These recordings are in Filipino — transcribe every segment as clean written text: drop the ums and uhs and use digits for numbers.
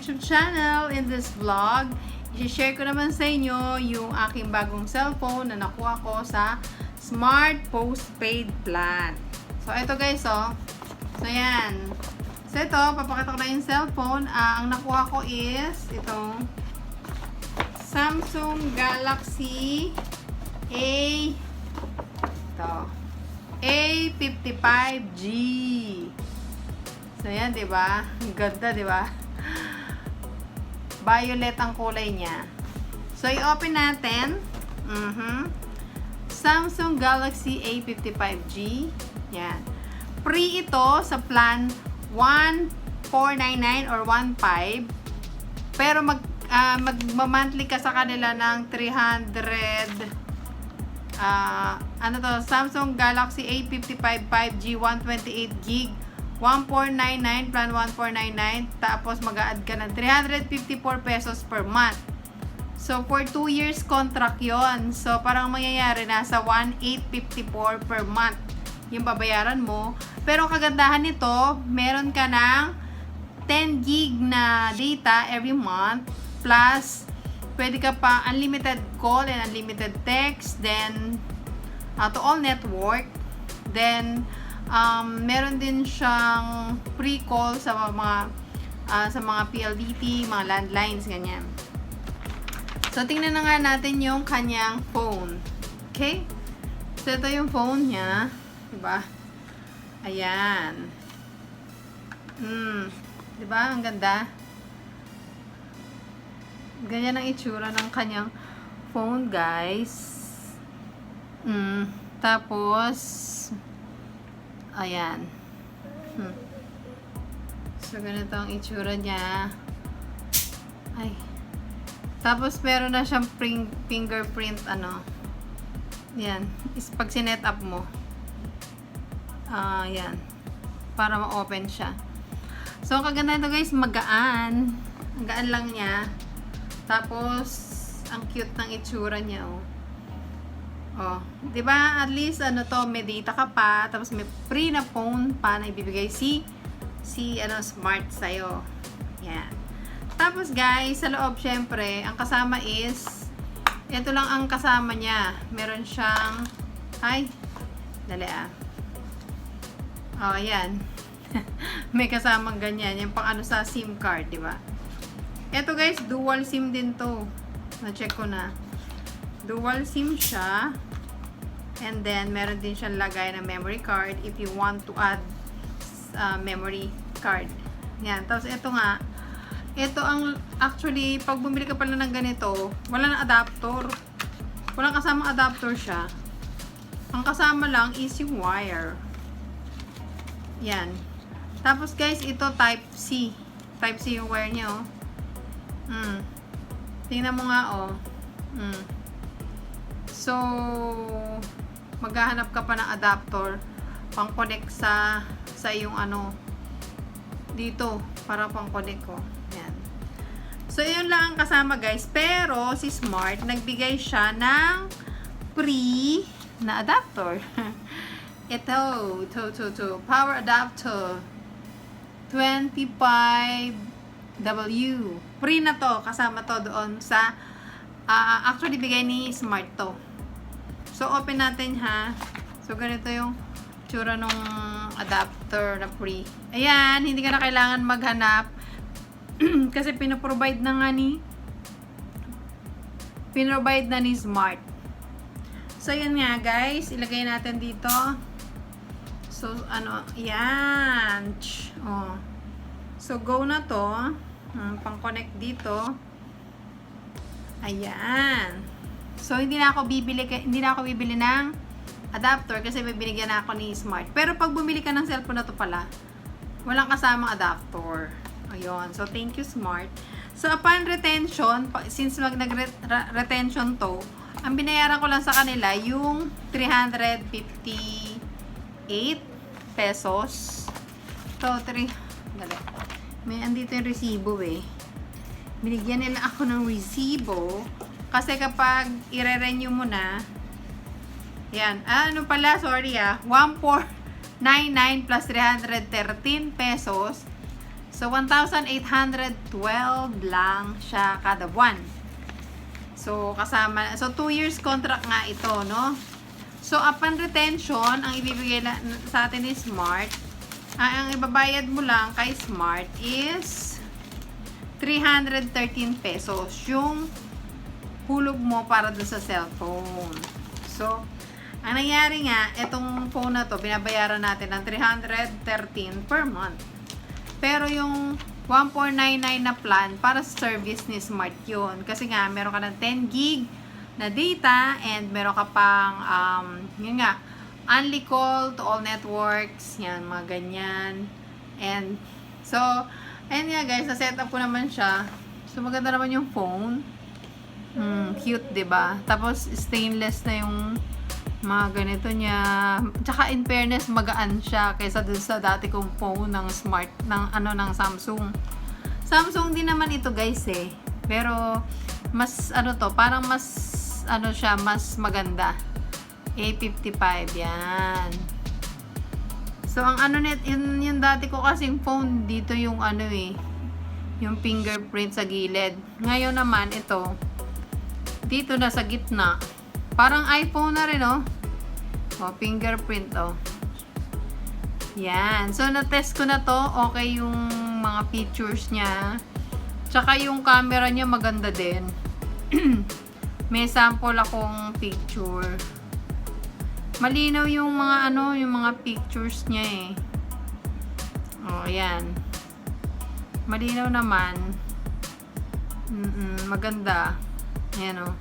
YouTube channel. In this vlog, i-share ko naman sa inyo yung aking bagong cellphone na nakuha ko sa Smart Postpaid Plan. So, ito guys, oh. So, yan. So, ito, papakita ko na yung cellphone. Ang nakuha ko is itong Samsung Galaxy A55G. So, yan, diba? Ang ganda, diba? Violet ang kulay niya. So, i-open natin. Samsung Galaxy A55G. Yan. Free ito sa plan 1,499 or 1,500. Pero mag-monthly ka sa kanila ng 300. Samsung Galaxy A55 5G 128GB 1,499 plan 1,499, tapos mag-a-add ka ng 354 pesos per month. So for 2 years contract yon. So parang mangyayari nasa 1,854 per month yung babayaran mo. Pero kagandahan nito, meron ka ng 10 gig na data every month, plus pwede ka pa unlimited call and unlimited text, then to all network, then meron din siyang free call sa mga PLDT, mga landlines, ganyan. So tingnan na nga natin yung kanyang phone. Okay? So ito yung phone niya, diba? Ayan. Diba? Ang ganda. Ganyan ang itsura ng kanyang phone, guys. Tapos ayan. So, ganito ang itsura niya. Ay. Tapos, meron na siyang fingerprint, yan. Pag sinet up mo. Yan. Para ma-open siya. So, ang kaganda ito, guys, magaan. Ang gaan lang niya. Tapos, ang cute ng itsura niya, oh. Oh, 'di ba? At least may data ka pa, tapos may free na phone pa na ibibigay si Smart sa iyo. Yan. Tapos guys, sa loob syempre, ang kasama is ito lang ang kasama niya. Meron siyang Oh, ayan. May kasamang ganyan, yung pang sa SIM card, 'di ba? Ito guys, dual SIM din 'to. Na-check ko na. Dual SIM siya. And then, meron din siyang lagay na memory card if you want to add memory card. Yan. Tapos, ito nga. Ito ang, actually, pag bumili ka pala ng ganito, wala na adapter. Walang kasamang adapter siya. Ang kasama lang is yung wire. Yan. Tapos, guys, ito Type-C. Type-C yung wire niya, oh. Tingnan mo nga, oh. So, maghahanap ka pa ng adapter pang-connect sa yung dito, para pang-connect ko. Yan. So, yun lang ang kasama, guys. Pero, si Smart, nagbigay siya ng free na adapter. Ito, power adapter 25W. Free na to, kasama to doon sa actually bigay ni Smart to. So, open natin, ha. So, ganito yung tsura nung adapter na free. Ayan, hindi ka na kailangan maghanap kasi pinoprovide na ni Smart. So, yun nga, guys. Ilagay natin dito. So, yan. Oh. So, go na to. Pang-connect dito. Ayan. So, hindi na ako bibili ng adapter kasi may binigyan na ako ni Smart. Pero pag bumili ka ng cellphone na to pala, walang kasamang adapter. Ayun. So, thank you, Smart. So, upon retention, since nag-retention to, ang binayaran ko lang sa kanila yung 358 pesos. So, may andito yung resibo, eh. Binigyan nila ako ng resibo kasi kapag i-renew mo na, yan, 1,499 plus 313 pesos. So, So, 1,812 lang siya kada buwan. So, 2 years contract nga ito, no? So, upon retention, ang ibibigay sa atin ni Smart, ang ibabayad mo lang kay Smart is 313 pesos yung hulog mo para dun sa cellphone. So, ang nangyari nga, itong phone na to, binabayaran natin ng 313 per month. Pero yung 1499 na plan para sa service ni Smart yun. Kasi nga, meron ka ng 10 gig na data and meron ka pang, yun nga, only call to all networks, yan, mga ganyan. And, so, ayun nga guys, na-set up ko naman siya. So, maganda naman yung phone. Cute, diba? Tapos, stainless na yung mga ganito niya. Tsaka, in fairness, magaan siya kaysa dun sa dati kong phone ng Smart, ng Samsung. Samsung din naman ito guys eh. Pero, mas, parang mas, siya, mas maganda. A55, yan. So, ang yung dati ko kasing phone, dito yung yung fingerprint sa gilid. Ngayon naman, ito, dito na sa gitna. Parang iPhone na rin, oh. Oh, fingerprint, oh. Yan. So, na-test ko na to. Okay yung mga features niya. Tsaka yung camera niya maganda din. May sample akong picture. Malinaw yung mga yung mga pictures niya eh. Oh, yan. Malinaw naman. Maganda. Ayan oh.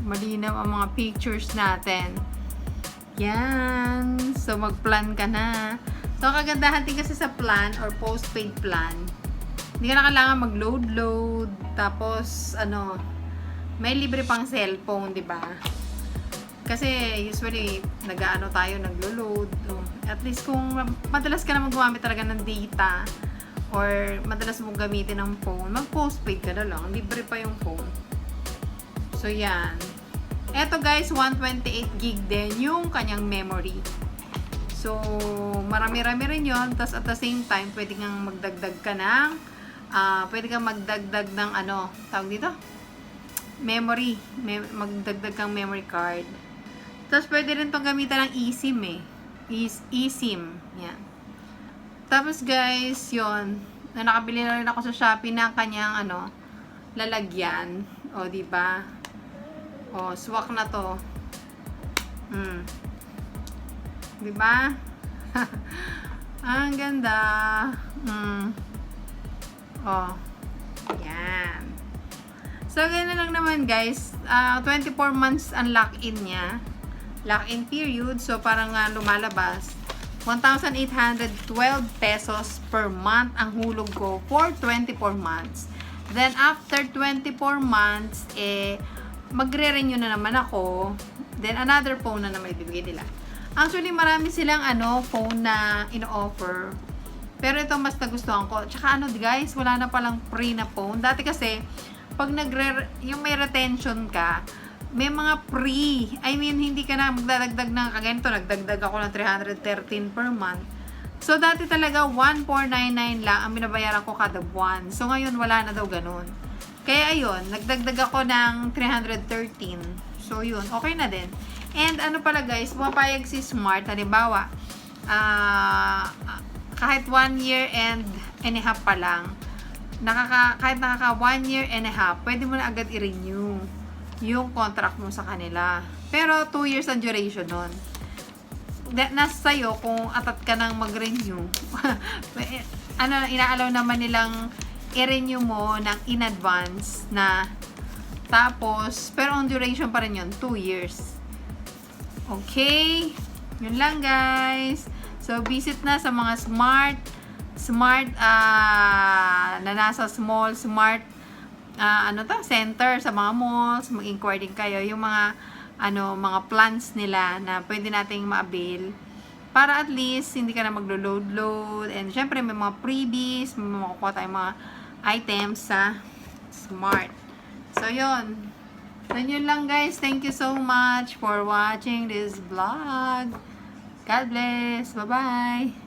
Malinaw ang mga pictures natin. Yan. So, mag-plan ka na. So, kagandahan din kasi sa plan or postpaid plan, hindi ka na kailangan mag-load. Tapos, may libre pang cellphone, di ba? Kasi, usually, tayo, naglo-load. At least, kung madalas ka na gumamit talaga ng data, or madalas mong gamitin ng phone, mag-postpaid ka na lang. Libre pa yung phone. So, yan. Eto guys, 128 gig din yung kanyang memory. So, marami-rami rin yun. Tapos, at the same time, pwede kang magdagdag ka ng tawag dito? Memory. Magdagdag kang memory card. Tapos, pwede rin itong gamitan ng eSIM eh. eSIM. Yan. Tapos, guys, yun. Nakabili na rin ako sa Shopee ng kanyang, lalagyan. O, diba? O, swak na to. Diba? Ang ganda. O. Yan. So, ganyan lang naman, guys. 24 months ang lock-in niya. Lock-in period. So, parang lumalabas. 1,812 pesos per month ang hulog ko for 24 months. Then, after 24 months, magre-renew na naman ako. Then, another phone na naman ibibigay nila. Actually, marami silang phone na ino-offer. Pero ito mas nagustuhan ko. Tsaka guys, wala na palang free na phone. Dati kasi, pag yung may retention ka, may mga free. I mean, hindi ka na magdadagdag ng kaganito. Nagdagdag ako ng 313 per month. So, dati talaga 1,499 lang ang binabayaran ko kada buwan. So, ngayon wala na daw ganun. Kaya ayun, nagdagdag ako ng 313. So, yun. Okay na din. And pala guys, pumapayag si Smart. Halimbawa, kahit 1 year and a half pa lang, kahit nakaka 1 year and a half, pwede mo na agad i-renew yung contract mo sa kanila. Pero 2 years ang duration nun. Nasa sa'yo kung atat ka nang mag-renew. Inaalaw naman nilang i-renew mo ng in advance na tapos, pero ang duration pa rin yun, 2 years. Okay? Yun lang guys. So, visit na sa mga smart na nasa small, smart center sa mga malls. Mag-inquire din kayo yung mga mga plans nila na pwede nating ma-avail para at least hindi ka na maglo-load. And syempre may mga freebies, may makukuha tayong mga items sa Smart. So yun. Yun lang guys. Thank you so much for watching this vlog. God bless. Bye-bye.